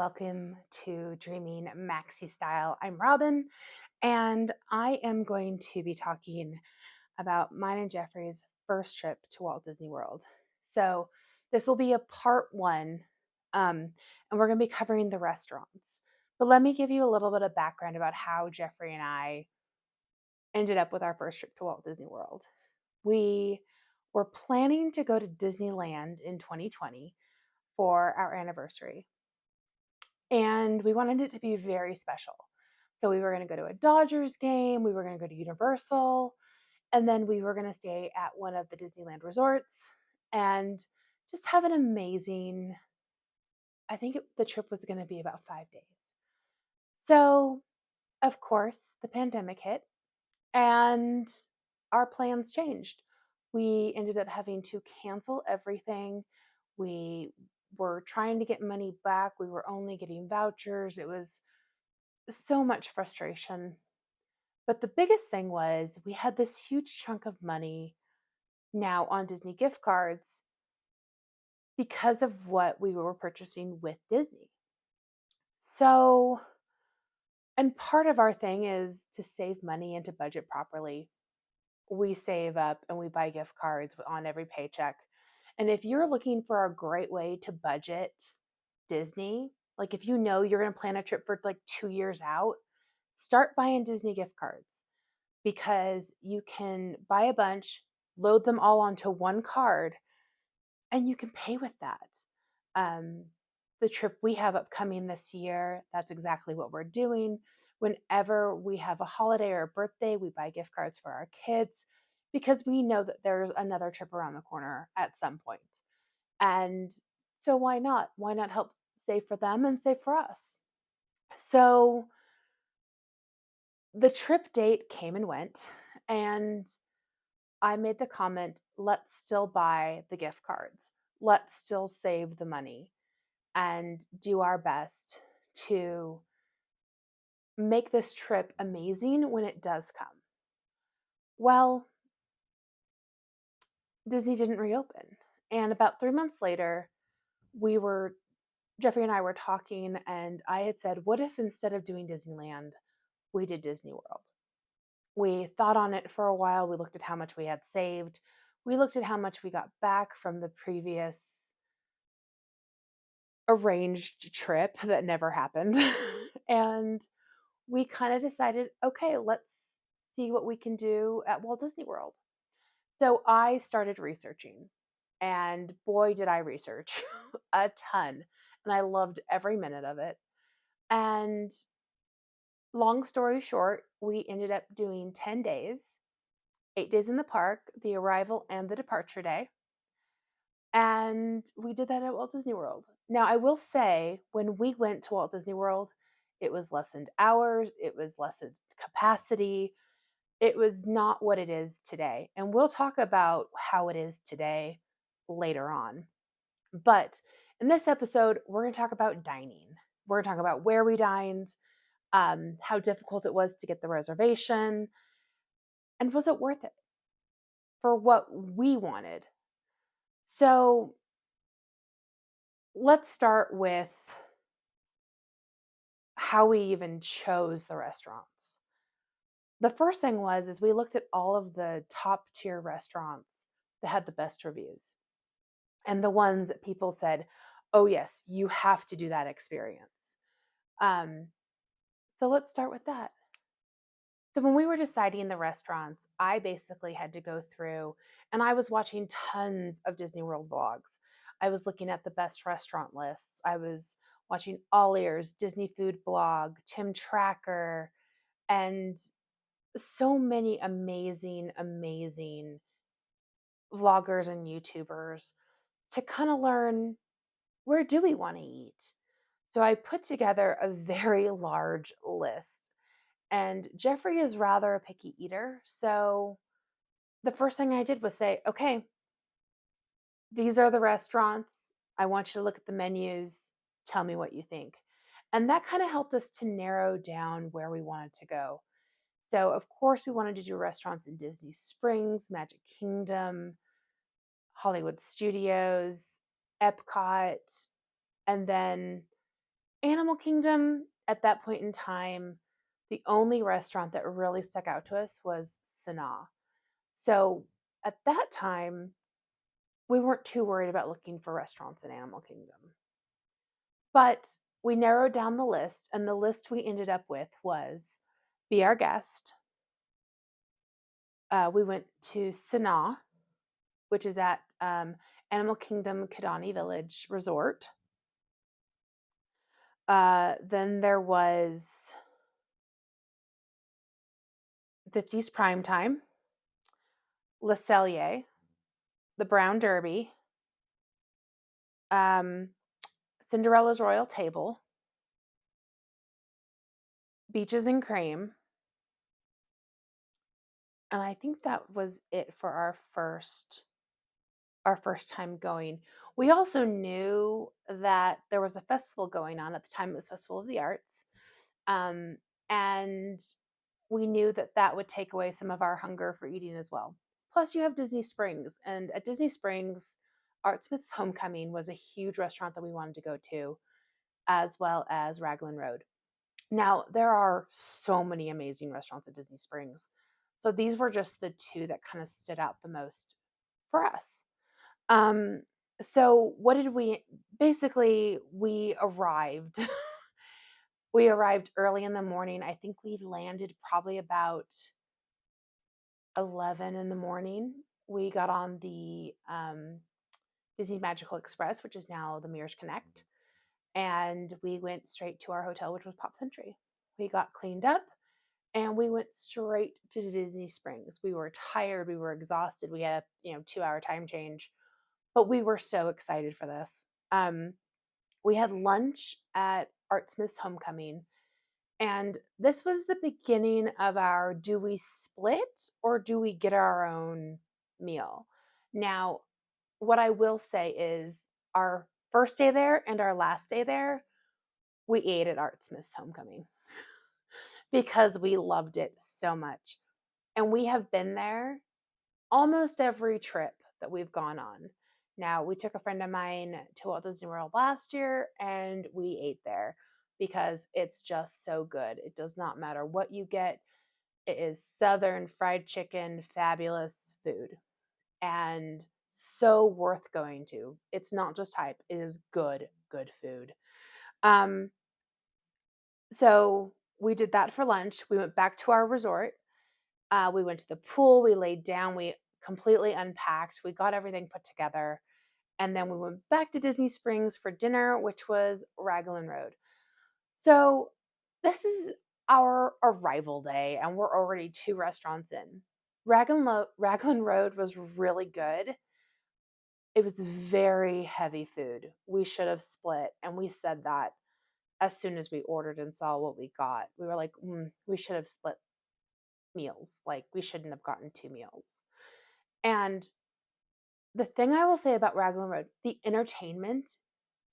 welcome to Dreaming Maxi Style. I'm Robin, and I am going to be talking about mine and Jeffrey's first trip to Walt Disney World. So, this will be a part one, and we're going to be covering the restaurants. But let me give you a little bit of background about how Jeffrey and I ended up with our first trip to Walt Disney World. We were planning to go to Disneyland in 2020 for our anniversary, and we wanted it to be very special. So we were going to go to a Dodgers game, we were going to go to Universal, and then we were going to stay at one of the Disneyland resorts and just have an amazing, the trip was going to be about 5 days. So, of course, the pandemic hit and our plans changed. We ended up having to cancel everything. We were trying to get money back. We were only getting vouchers. It was so much frustration. But the biggest thing was we had this huge chunk of money now on Disney gift cards because of what we were purchasing with Disney. So, and part of our thing is to save money and to budget properly. We save up and we buy gift cards on every paycheck. And if you're looking for a great way to budget Disney, like if you know you're going to plan a trip for like 2 years out, start buying Disney gift cards because you can buy a bunch, load them all onto one card, and you can pay with that. Um, the trip we have upcoming this year, that's exactly what we're doing. Whenever we have a holiday or a birthday, we buy gift cards for our kids because we know that there's another trip around the corner at some point. And so why not? Why not help save for them and save for us? So the trip date came and went, and I made the comment, let's still buy the gift cards. Let's still save the money and do our best to make this trip amazing when it does come. Well, Disney didn't reopen. And about 3 months later, Jeffrey and I were talking, and I had said, what if instead of doing Disneyland, we did Disney World? We thought on it for a while. We looked at how much we had saved. We looked at how much we got back from the previous arranged trip that never happened. And we kind of decided, okay, let's see what we can do at Walt Disney World. So I started researching, and boy, did I research a ton. And I loved every minute of it. And long story short, we ended up doing 10 days, 8 days in the park, the arrival and the departure day. And we did that at Walt Disney World. Now, I will say, when we went to Walt Disney World, it was lessened hours, it was lessened capacity. It was not what it is today. And we'll talk about how it is today later on. But in this episode, we're going to talk about dining. We're going to talk about where we dined, how difficult it was to get the reservation, and was it worth it for what we wanted. So let's start with how we even chose the restaurants. The first thing is we looked at all of the top tier restaurants that had the best reviews and the ones that people said, oh yes, you have to do that experience. So let's start with that. So when we were deciding the restaurants, I basically had to go through, and I was watching tons of Disney World vlogs. I was looking at the best restaurant lists. I was watching Ollier's Disney Food blog, Tim Tracker, and so many amazing, amazing vloggers and YouTubers to kind of learn, where do we want to eat? So I put together a very large list. And Jeffrey is rather a picky eater. So the first thing I did was say, okay, these are the restaurants. I want you to look at the menus. Tell me what you think. And that kind of helped us to narrow down where we wanted to go. So, of course, we wanted to do restaurants in Disney Springs, Magic Kingdom, Hollywood Studios, Epcot, and then Animal Kingdom, at that point in time, the only restaurant that really stuck out to us was Sanaa. So at that time, we weren't too worried about looking for restaurants in Animal Kingdom. But we narrowed down the list, and the list we ended up with was Be Our Guest. We went to Sanaa, which is at Animal Kingdom Kidani Village Resort. Then there was 50s Prime Time, Le Cellier, the Brown Derby, um, Cinderella's Royal Table, Beaches and Cream, and I think that was it for our first time going. We also knew that there was a festival going on at the time. It was Festival of the Arts, and we knew that that would take away some of our hunger for eating as well. Plus, you have Disney Springs, and at Disney Springs, Artsmith's Homecoming was a huge restaurant that we wanted to go to, as well as Raglan Road. Now, there are so many amazing restaurants at Disney Springs. So these were just the two that kind of stood out the most for us. Um, so what did we basically we arrived we arrived early in the morning. I think we landed probably about 11 in the morning. We got on the Disney Magical Express, which is now the Mirrors Connect, and we went straight to our hotel, which was Pop Century. We got cleaned up and we went straight to Disney Springs. We were tired, we were exhausted. We had a 2-hour time change, but we were so excited for this. We had lunch at Artsmith's Homecoming, and this was the beginning of our do we split or do we get our own meal? Now, what I will say is our first day there and our last day there, we ate at Artsmith's Homecoming because we loved it so much. And we have been there almost every trip that we've gone on. Now, we took a friend of mine to Walt Disney World last year and we ate there because it's just so good. It does not matter what you get, it is Southern fried chicken, fabulous food, and so worth going to. It's not just hype, it is good, good food. Um, so we did that for lunch. We went back to our resort. We went to the pool, we laid down, we completely unpacked, we got everything put together, and then we went back to Disney Springs for dinner, which was Raglan Road. So this is our arrival day, and we're already 2 restaurants in. Raglan Road was really good. It was very heavy food. We should have split, and we said that as soon as we ordered and saw what we got. We were like, we should have split meals. Like, we shouldn't have gotten 2 meals. And the thing I will say about Raglan Road, the entertainment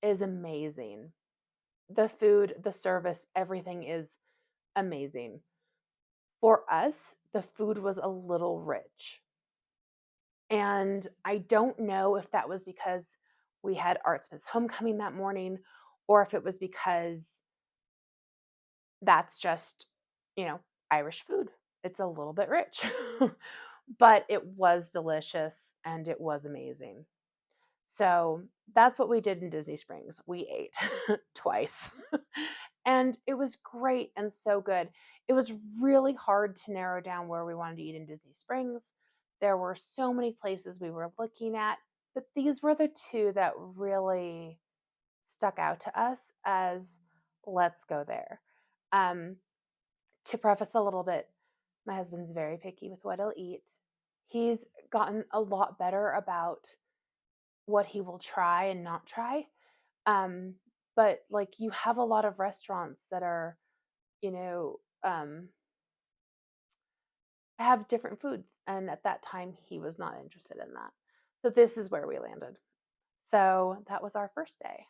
is amazing. The food, the service, everything is amazing. For us, the food was a little rich. And I don't know if that was because we had Artsmith's Homecoming that morning or if it was because that's just, Irish food. It's a little bit rich. But it was delicious and it was amazing. So that's what we did in Disney Springs. We ate twice. And it was great and so good. It was really hard to narrow down where we wanted to eat in Disney Springs. There were so many places we were looking at, but these were the two that really stuck out to us as let's go there. Um, to preface a little bit, my husband's very picky with what he'll eat. He's gotten a lot better about what he will try and not try. Um, but like you have a lot of restaurants that are, you know, um, have different foods. And at that time, he was not interested in that. So this is where we landed. So that was our first day.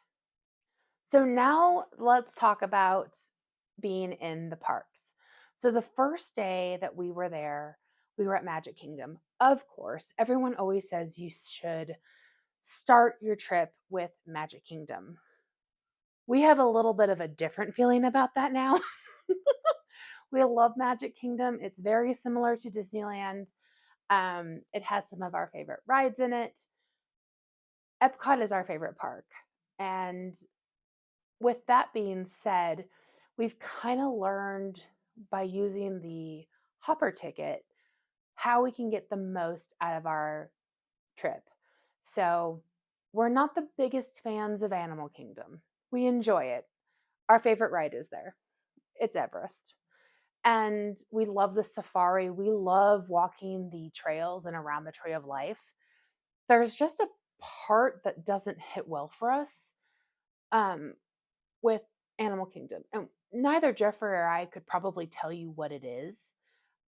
So now let's talk about being in the parks. So the first day that we were there, we were at Magic Kingdom. Of course, everyone always says you should start your trip with Magic Kingdom. We have a little bit of a different feeling about that now. We love Magic Kingdom. It's very similar to Disneyland. It has some of our favorite rides in it. Epcot is our favorite park. And with that being said, we've kind of learned by using the hopper ticket how we can get the most out of our trip. So, we're not the biggest fans of Animal Kingdom. We enjoy it. Our favorite ride is there. It's Everest. And we love the safari. We love walking the trails and around the Tree of Life. There's just a part that doesn't hit well for us um, with Animal Kingdom. And neither Jeffrey or I could probably tell you what it is.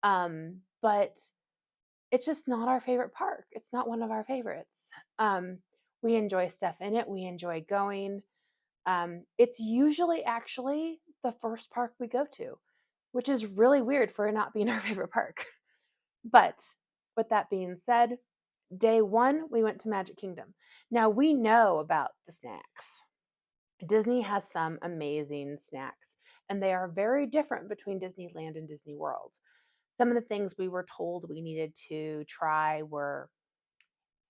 But it's just not our favorite park. It's not one of our favorites. Um, we enjoy stuff in it. We enjoy going. It's usually actually the first park we go to, which is really weird for it not being our favorite park. But with that being said, day one, we went to Magic Kingdom. Now we know about the snacks. Disney has some amazing snacks, and they are very different between Disneyland and Disney World. Some of the things we were told we needed to try were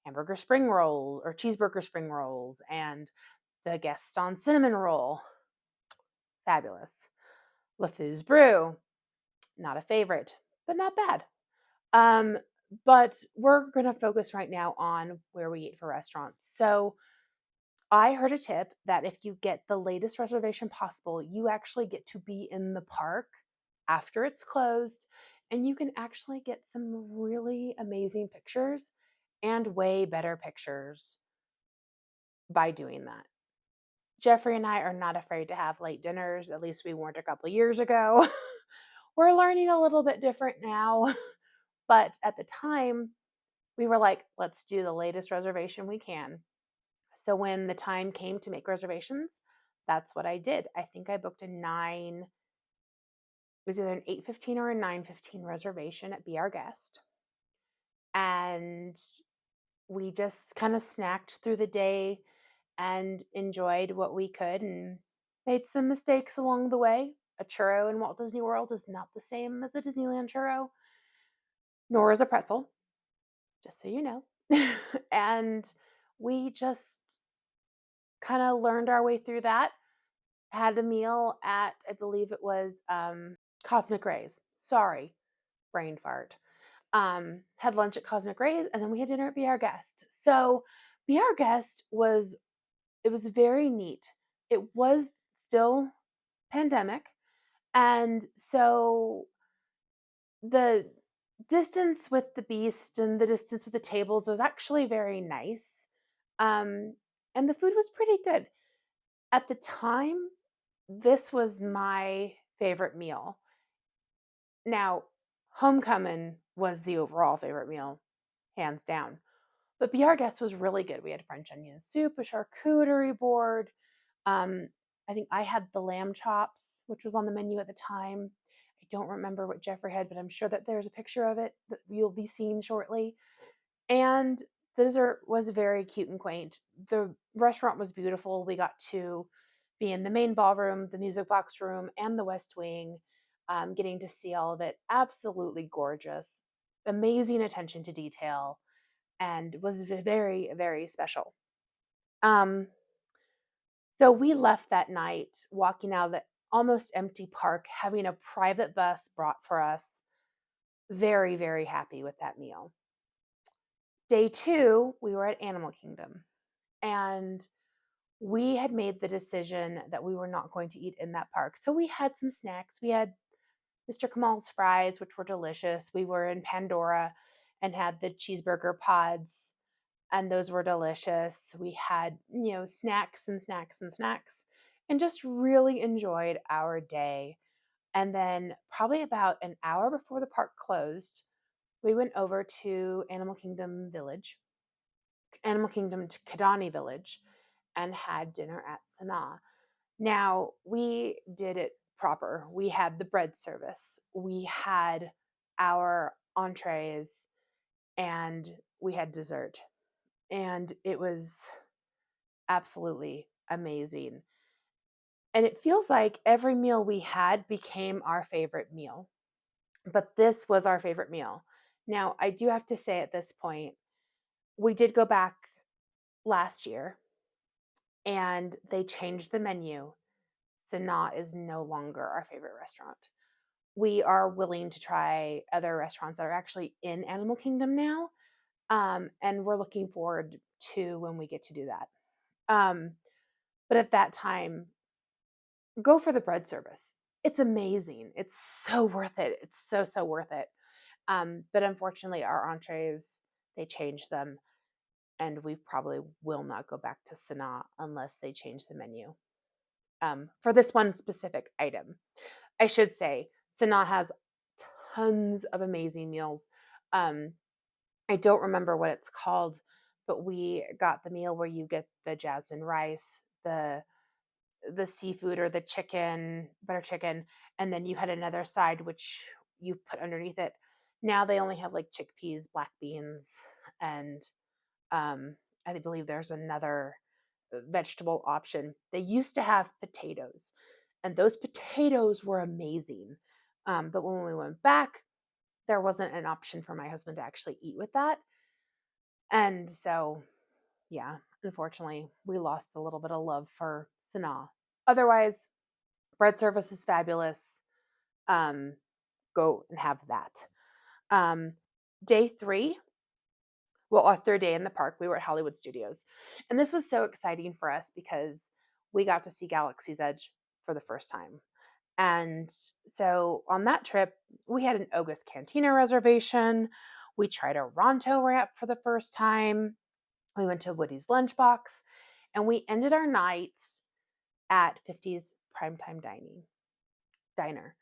hamburger spring roll or cheeseburger spring rolls and the Gaston cinnamon roll. Fabulous. LeFou's brew, not a favorite, but not bad. Um, but we're going to focus right now on where we eat for restaurants. So I heard a tip that if you get the latest reservation possible, you actually get to be in the park after it's closed, and you can actually get some really amazing pictures and way better pictures by doing that. Jeffrey and I are not afraid to have late dinners. At least we weren't a couple of years ago. We're learning a little bit different now. But at the time, we were like, let's do the latest reservation we can. So when the time came to make reservations, that's what I did. I think I booked it was either an 8:15 or a 9:15 reservation at Be Our Guest. And we just kind of snacked through the day and enjoyed what we could and made some mistakes along the way. A churro in Walt Disney World is not the same as a Disneyland churro, nor is a pretzel, just so you know. And we just kind of learned our way through that. Had a meal at, I believe it was Cosmic Rays. Sorry, brain fart. Had lunch at Cosmic Rays, and then we had dinner at Be Our Guest. So Be Our Guest it was very neat. It was still pandemic, and so the distance with the beast and the distance with the tables was actually very nice. Um, and the food was pretty good. At the time, this was my favorite meal. Now, Homecoming was the overall favorite meal, hands down. But Be Our Guest was really good. We had French onion soup, a charcuterie board. Um, I think I had the lamb chops, which was on the menu at the time. I don't remember what Jeffrey had, but I'm sure that there's a picture of it that you'll be seeing shortly. And the dessert was very cute and quaint. The restaurant was beautiful. We got to be in the main ballroom, the music box room, and the West Wing, getting to see all of it. Absolutely gorgeous. Amazing attention to detail, and was very, very special. Um, so we left that night walking out of the almost empty park, having a private bus brought for us. Very, very happy with that meal. Day two, we were at Animal Kingdom, and we had made the decision that we were not going to eat in that park. So we had some snacks. We had Mr. Kamal's fries, which were delicious. We were in Pandora and had the cheeseburger pods, and those were delicious. We had, snacks and snacks and snacks, and just really enjoyed our day. And then, probably about an hour before the park closed, we went over to Animal Kingdom to Kidani Village, and had dinner at Sanaa. Now, we did it proper. We had the bread service, we had our entrees, and we had dessert. And it was absolutely amazing. And it feels like every meal we had became our favorite meal. But this was our favorite meal. Now, I do have to say at this point, we did go back last year and they changed the menu. Sanaa is no longer our favorite restaurant. We are willing to try other restaurants that are actually in Animal Kingdom now. And we're looking forward to when we get to do that. Um, but at that time, go for the bread service. It's amazing. It's so worth it. It's so, so worth it. But unfortunately, our entrees, they changed them, and we probably will not go back to Sanaa unless they change the menu for this one specific item. I should say, Sanaa has tons of amazing meals. Um, I don't remember what it's called, but we got the meal where you get the jasmine rice, the seafood or the chicken, butter chicken, and then you had another side which you put underneath it. Now they only have like chickpeas, black beans, and um, I believe there's another vegetable option. They used to have potatoes, and those potatoes were amazing. But when we went back, there wasn't an option for my husband to actually eat with that. And so, yeah, unfortunately, we lost a little bit of love for Sanaa. Otherwise, bread service is fabulous. Um, go and have that. Um, day 3, well, our third day in the park, we were at Hollywood Studios. And this was so exciting for us because we got to see Galaxy's Edge for the first time. And so on that trip, we had an August Cantina reservation. We tried a Ronto wrap for the first time. We went to Woody's Lunchbox, and we ended our night at 50's Primetime Diner.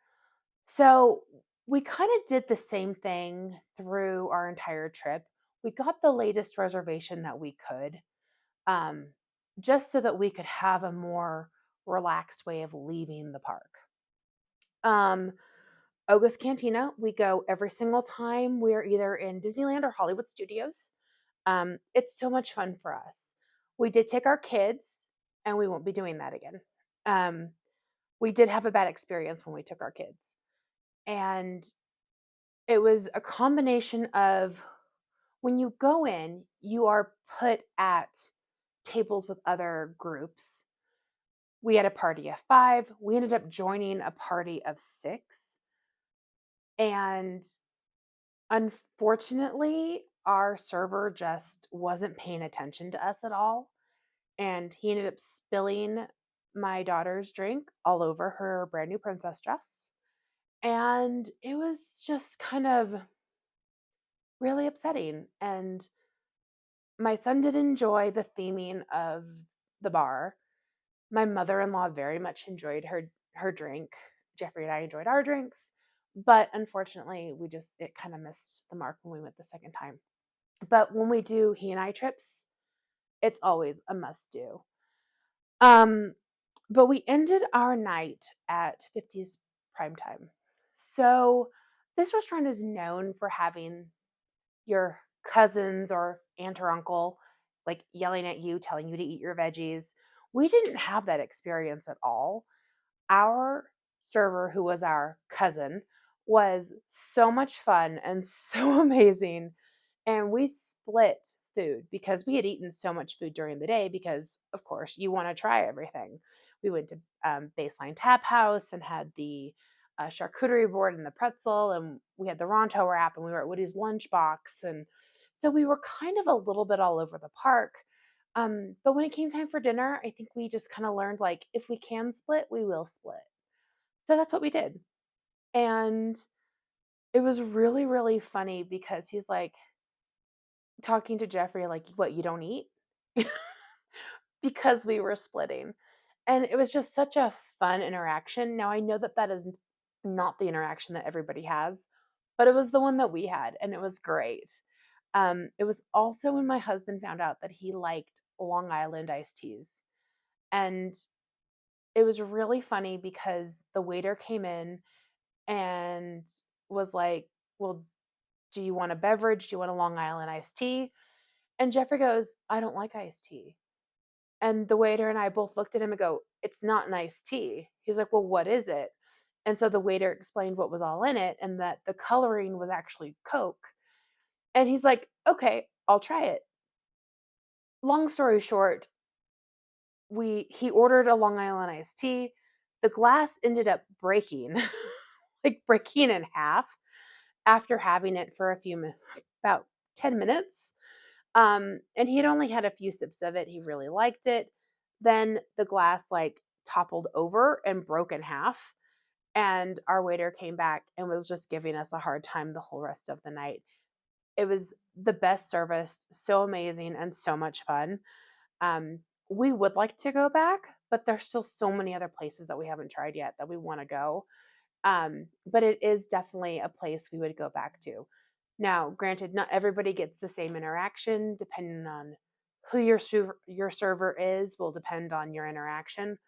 So we kind of did the same thing through our entire trip. We got the latest reservation that we could, um, just so that we could have a more relaxed way of leaving the park. Um, August Cantina, we go every single time we're either in Disneyland or Hollywood Studios. It's so much fun for us. We did take our kids, and we won't be doing that again. Um, we did have a bad experience when we took our kids. And it was a combination of when you go in, you are put at tables with other groups. We had a party of 5. We ended up joining a party of 6. And unfortunately, our server just wasn't paying attention to us at all. And he ended up spilling my daughter's drink all over her brand new princess dress. And it was just kind of really upsetting. And my son did enjoy the theming of the bar. My mother-in-law very much enjoyed her drink. Jeffrey and I enjoyed our drinks, but unfortunately, it kind of missed the mark when we went the second time. But when we do he and I trips, it's always a must do. Um, but we ended our night at 50's Primetime. So this restaurant is known for having your cousins or aunt or uncle like yelling at you, telling you to eat your veggies. We didn't have that experience at all. Our server, who was our cousin, was so much fun and so amazing. And we split food because we had eaten so much food during the day because, of course, you want to try everything. We went to Baseline Tap House and had the charcuterie board and the pretzel, and we had the Ronto wrap, and we were at Woody's Lunchbox. And so we were kind of a little bit all over the park. But when it came time for dinner, I think we just kind of learned like if we can split, we will split. So that's what we did. And it was really, really funny because he's like talking to Jeffrey, like, what, you don't eat? Because we were splitting. And it was just such a fun interaction. Now, I know that that is not the interaction that everybody has, but it was the one that we had, and it was great. It was also when my husband found out that he liked Long Island iced teas. And it was really funny because the waiter came in and was like, well, do you want a beverage? Do you want a Long Island iced tea? And Jeffrey goes, I don't like iced tea. And the waiter and I both looked at him and go, it's not an iced tea. He's like, well, what is it? And so the waiter explained what was all in it and that the coloring was actually Coke. And he's like, okay, I'll try it. Long story short, he ordered a Long Island iced tea. The glass ended up breaking, like breaking in half after having it for about 10 minutes. And he had only had a few sips of it. He really liked it. Then the glass like toppled over and broke in half. And our waiter came back and was just giving us a hard time the whole rest of the night. It was the best service, so amazing and so much fun. Um, we would like to go back, but there's still so many other places that we haven't tried yet that we want to go. But it is definitely a place we would go back to. Now, granted, not everybody gets the same interaction, depending on who your server is, will depend on your interaction.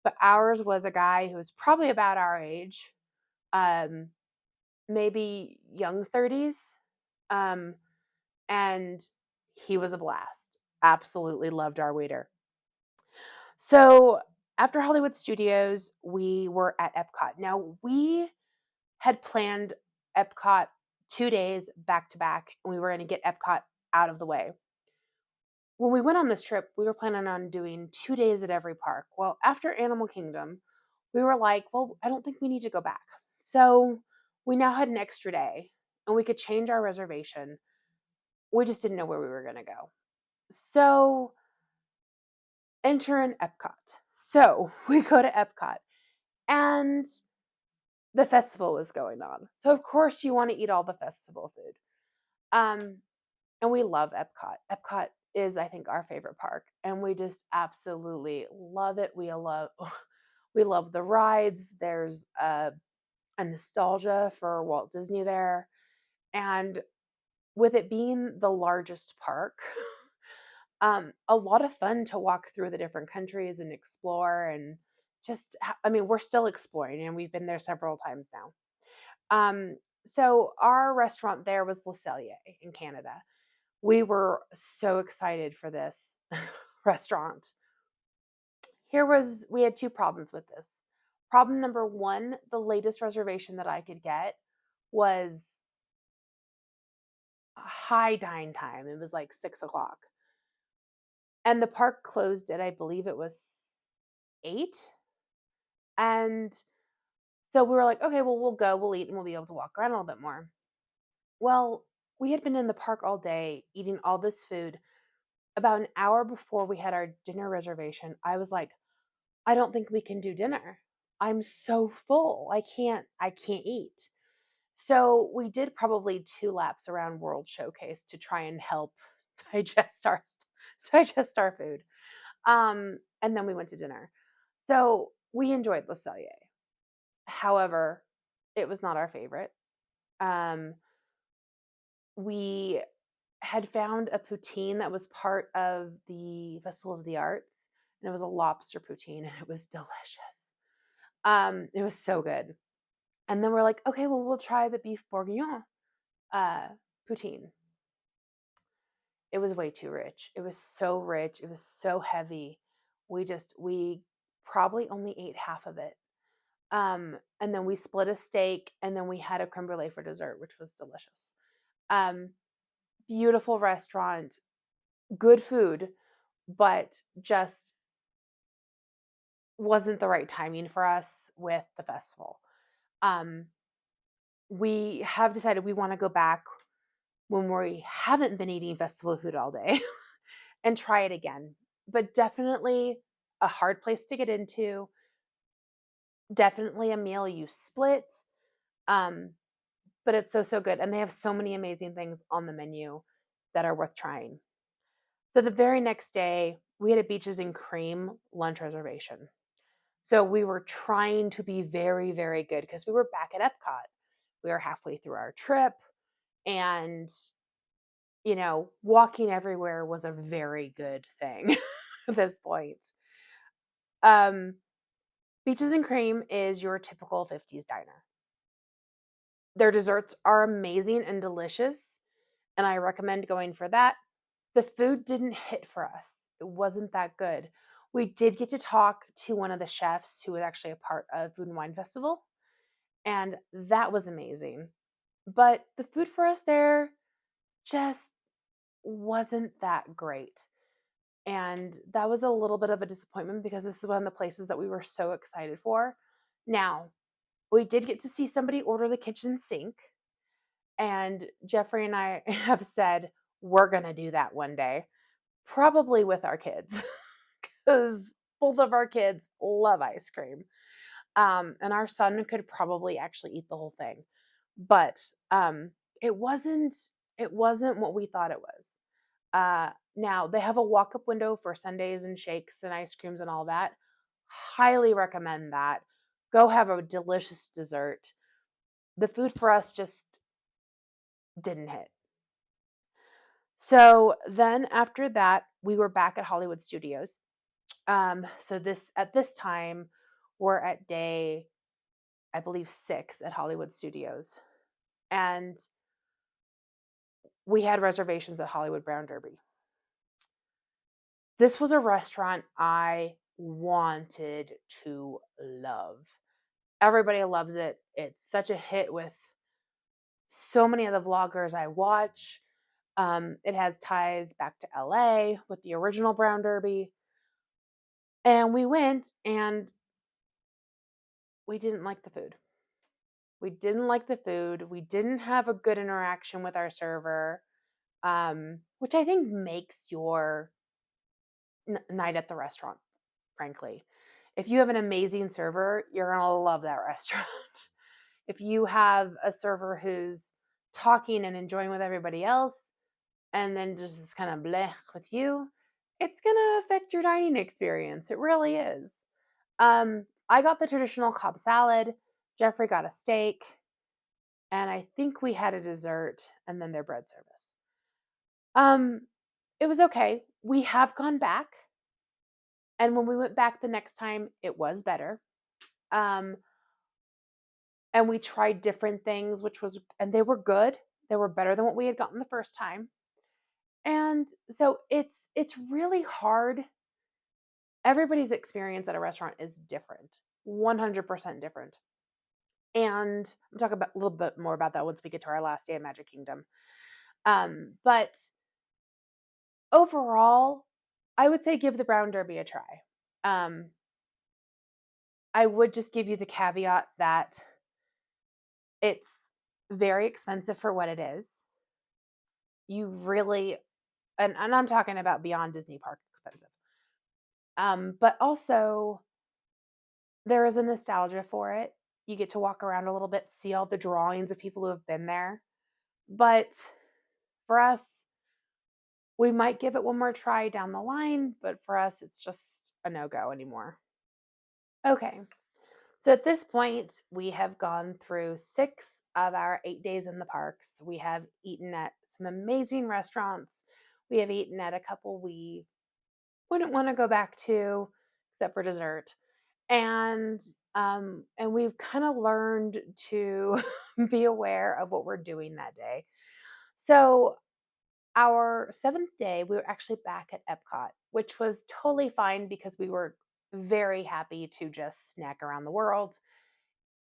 But ours was a guy who was probably about our age, um, maybe young 30s, um, and he was a blast. Absolutely loved our waiter. So after Hollywood Studios, we were at Epcot. Now, we had planned Epcot 2 days back to back, and we were going to get Epcot out of the way. When we went on this trip, we were planning on doing 2 days at every park. Well, after Animal Kingdom, we were like, well, I don't think we need to go back. So we now had an extra day and we could change our reservation. We just didn't know where we were going to go. So enter in Epcot. So we go to Epcot and the festival was going on. So of course you want to eat all the festival food. Um, and we love Epcot. Epcot is, I think, our favorite park, and we just absolutely love it. We love the rides. There's a nostalgia for Walt Disney there, and with it being the largest park, a lot of fun to walk through the different countries and explore and just I mean, we're still exploring and we've been there several times now. So our restaurant there was Le Cellier in Canada. We were so excited for this restaurant. We had two problems with this. Problem number one, the latest reservation that I could get was a high dine time. It was like 6 o'clock. And the park closed at, I believe it was 8. And so we were like, okay, well, we'll eat, and we'll be able to walk around a little bit more. Well, we had been in the park all day eating all this food. About an hour before we had our dinner reservation, I was like, I don't think we can do dinner. I'm so full. I can't eat. So we did probably 2 laps around World Showcase to try and help digest our digest our food. And then we went to dinner. So we enjoyed Le Cellier. However, it was not our favorite. Um, we had found a poutine that was part of the Festival of the Arts, and it was a lobster poutine, and it was delicious. It was so good. And then we're like, okay, well, we'll try the beef bourguignon poutine. It was way too rich. It was so rich. It was so heavy. We probably only ate half of it. And then we split a steak, and then we had a creme brulee for dessert, which was delicious. Um, Beautiful restaurant, good food, but just wasn't the right timing for us with the festival. Um, we have decided we want to go back when we haven't been eating festival food all day and try it again. But definitely a hard place to get into. Definitely a meal you split. Um, but it's so good. And they have so many amazing things on the menu that are worth trying. So the very next day, we had a Beaches and Cream lunch reservation. So we were trying to be very, very good because we were back at Epcot. We were halfway through our trip, and walking everywhere was a very good thing at this point. Um, Beaches and Cream is your typical 50s diner. Their desserts are amazing and delicious, and I recommend going for that. The food didn't hit for us. It wasn't that good. We did get to talk to one of the chefs who was actually a part of Food and Wine Festival, and that was amazing. But the food for us there just wasn't that great. And that was a little bit of a disappointment because this is one of the places that we were so excited for. Now, we did get to see somebody order the kitchen sink, and Jeffrey and I have said we're going to do that one day, probably with our kids, because both of our kids love ice cream. And our son could probably actually eat the whole thing. But it wasn't it wasn't what we thought it was. Now they have a walk-up window for sundaes and shakes and ice creams and all that. Highly recommend that. Go have a delicious dessert. The food for us just didn't hit. So then after that, we were back at Hollywood Studios. So this at this time, we're at day, I believe, 6 at Hollywood Studios. And we had reservations at Hollywood Brown Derby. This was a restaurant I wanted to love. Everybody loves it. It's such a hit with so many of the vloggers I watch. It has ties back to LA with the original Brown Derby. And we went and we didn't like the food. We didn't like the food. We didn't have a good interaction with our server, which I think makes your night at the restaurant, frankly. If you have an amazing server, you're going to love that restaurant. If you have a server who's talking and enjoying with everybody else and then just is kind of bleh with you, it's going to affect your dining experience. It really is. I got the traditional Cobb salad. Jeffrey got a steak. And I think we had a dessert and then their bread service. Um, it was okay. We have gone back. And when we went back the next time, it was better. Um, and we tried different things, and they were good. They were better than what we had gotten the first time. And so it's really hard. Everybody's experience at a restaurant is different, 100% different. And I'm talking about a little bit more about that once we get to our last day of Magic Kingdom. But overall, I would say give the Brown Derby a try. I would just give you the caveat that it's very expensive for what it is. You really, and I'm talking about beyond Disney Park expensive. But also, there is a nostalgia for it. You get to walk around a little bit, see all the drawings of people who have been there. But for us, we might give it one more try down the line, but for us, it's just a no-go anymore. Okay, so at this point, we have gone through 6 of our 8 days in the parks. We have eaten at some amazing restaurants. We have eaten at a couple we wouldn't want to go back to, except for dessert. And we've kind of learned to be aware of what we're doing that day. So our 7th day, we were actually back at Epcot, which was totally fine because we were very happy to just snack around the world,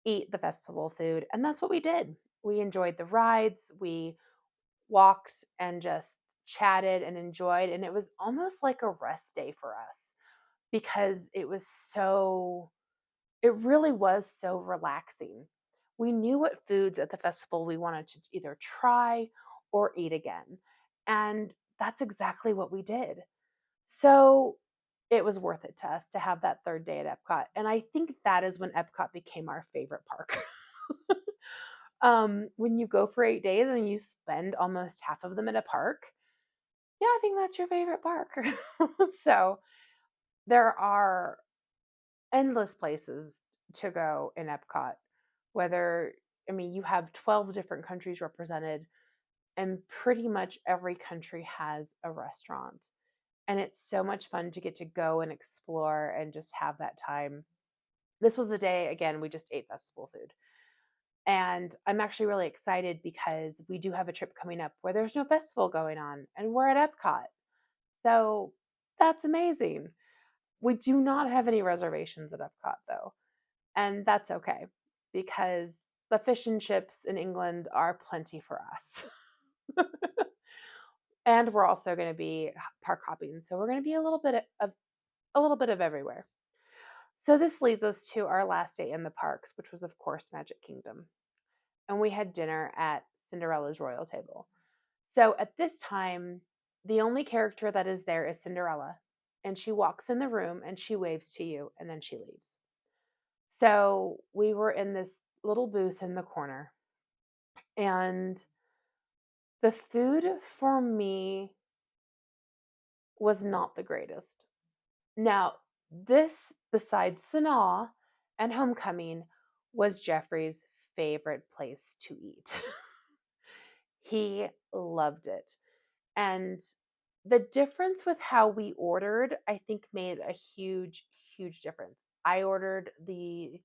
eat the festival food, and that's what we did. We enjoyed the rides, we walked and just chatted and enjoyed, and it was almost like a rest day for us because it really was so relaxing. We knew what foods at the festival we wanted to either try or eat again. And that's exactly what we did. So it was worth it to us to have that 3rd day at Epcot. And I think that is when Epcot became our favorite park. When you go for 8 days and you spend almost half of them in a park, yeah, I think that's your favorite park. So there are endless places to go in Epcot. You have 12 different countries represented, and pretty much every country has a restaurant. And it's so much fun to get to go and explore and just have that time. This was a day, again, we just ate festival food. And I'm actually really excited because we do have a trip coming up where there's no festival going on and we're at Epcot. So that's amazing. We do not have any reservations at Epcot though, and that's okay because the fish and chips in England are plenty for us. And we're also going to be park hopping, so we're going to be a little bit of everywhere. So this leads us to our last day in the parks, which was of course Magic Kingdom. And we had dinner at Cinderella's royal table. So at this time, the only character that is there is Cinderella, and she walks in the room and she waves to you and then she leaves. So we were in this little booth in the corner, and the food for me was not the greatest. Now, this, besides Sanaa and Homecoming, was Jeffrey's favorite place to eat. He loved it. And the difference with how we ordered, I think, made a huge, huge difference. I ordered the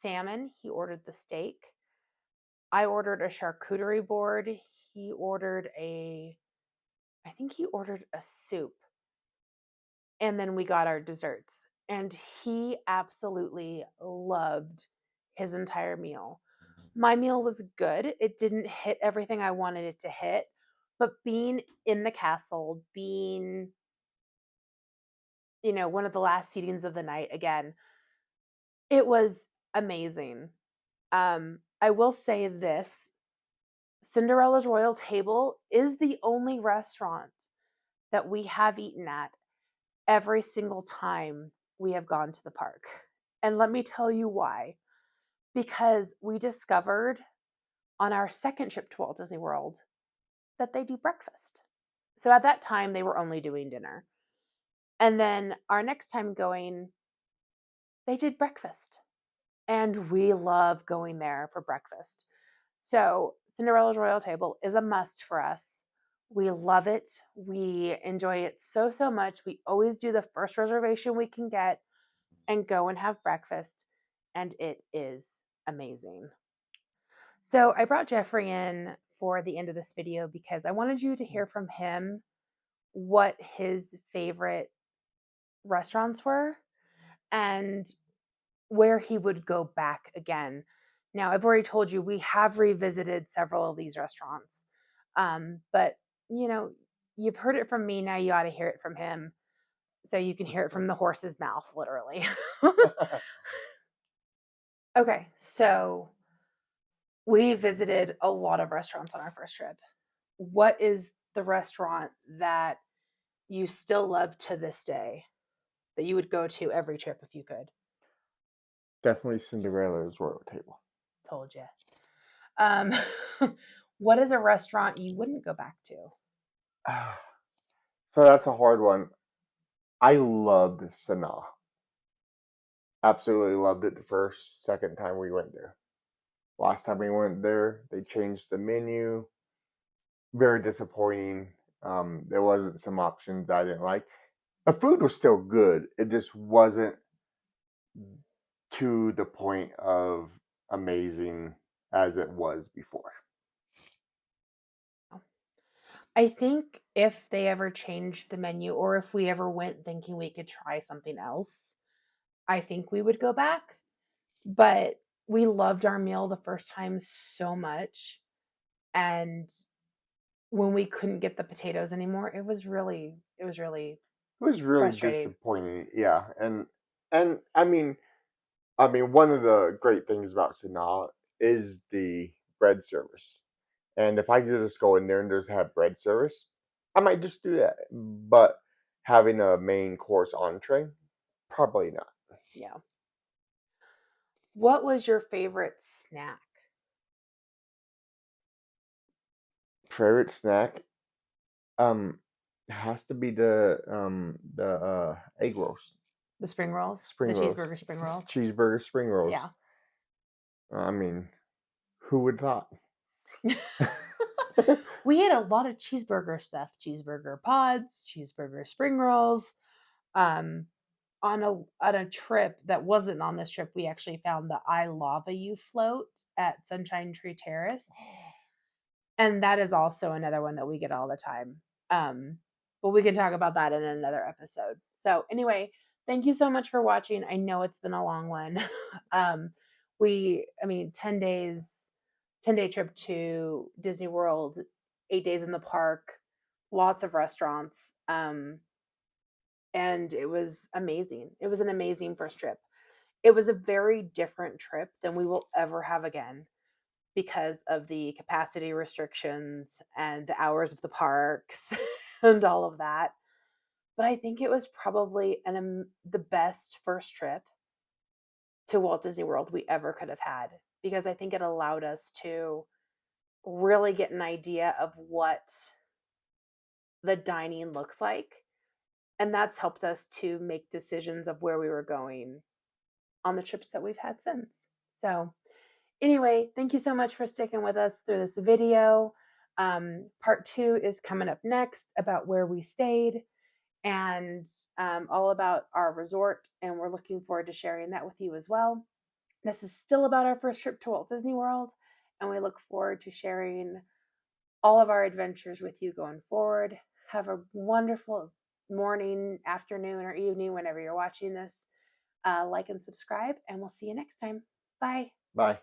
salmon, he ordered the steak. I ordered a charcuterie board. He ordered I think he ordered a soup. And then we got our desserts. And he absolutely loved his entire meal. My meal was good. It didn't hit everything I wanted it to hit. But being in the castle, being, one of the last seatings of the night again, it was amazing. I will say this: Cinderella's Royal Table is the only restaurant that we have eaten at every single time we have gone to the park. And let me tell you why. Because we discovered on our second trip to Walt Disney World that they do breakfast. So at that time, they were only doing dinner. And then our next time going, they did breakfast. And we love going there for breakfast. So Cinderella's Royal Table is a must for us. We love it. We enjoy it so, so much. We always do the first reservation we can get and go and have breakfast. And it is amazing. So I brought Jeffrey in for the end of this video because I wanted you to hear from him what his favorite restaurants were and where he would go back again. Now, I've already told you we have revisited several of these restaurants, but you've heard it from me. Now you ought to hear it from him, so you can hear it from the horse's mouth, literally. Okay, so we visited a lot of restaurants on our first trip. What is the restaurant that you still love to this day that you would go to every trip if you could? Definitely Cinderella's royal table. Told you. What is a restaurant you wouldn't go back to? So that's a hard one. I loved Sanaa. Absolutely loved it the second time we went there. Last time we went there, they changed the menu. Very disappointing. There wasn't some options I didn't like. The food was still good. It just wasn't to the point of amazing as it was before. I think if they ever changed the menu or if we ever went thinking we could try something else, I think we would go back. But we loved our meal the first time so much. And when we couldn't get the potatoes anymore, it was really It was really frustrating. disappointing. Yeah, and I mean, one of the great things about Sanaa is the bread service. And if I could just go in there and just have bread service, I might just do that. But having a main course entree, probably not. Yeah. What was your favorite snack? Favorite snack, um, has to be the egg rolls, The spring rolls? The spring rolls, cheeseburger spring rolls? cheeseburger spring rolls. Yeah. I mean, who would thought? We had a lot of cheeseburger stuff, cheeseburger pods, cheeseburger spring rolls. Um, on a trip that wasn't on this trip, we actually found the I Lava You float at Sunshine Tree Terrace. And that is also another one that we get all the time. But we can talk about that in another episode. So anyway, Thank you so much for watching. I know it's been a long one. um, I mean, 10 days, 10-day trip to Disney World, 8 days in the park, lots of restaurants. And it was amazing. It was an amazing first trip. It was a very different trip than we will ever have again because of the capacity restrictions and the hours of the parks and all of that. But I think it was probably the best first trip to Walt Disney World we ever could have had because I think it allowed us to really get an idea of what the dining looks like. And that's helped us to make decisions of where we were going on the trips that we've had since. So, anyway, thank you so much for sticking with us through this video. Part two is coming up next about where we stayed and all about our resort. And we're looking forward to sharing that with you as well. This is still about our first trip to Walt Disney World, and we look forward to sharing all of our adventures with you going forward. Have a wonderful morning, afternoon, or evening whenever you're watching this. Like and subscribe, and we'll see you next time. Bye. Bye.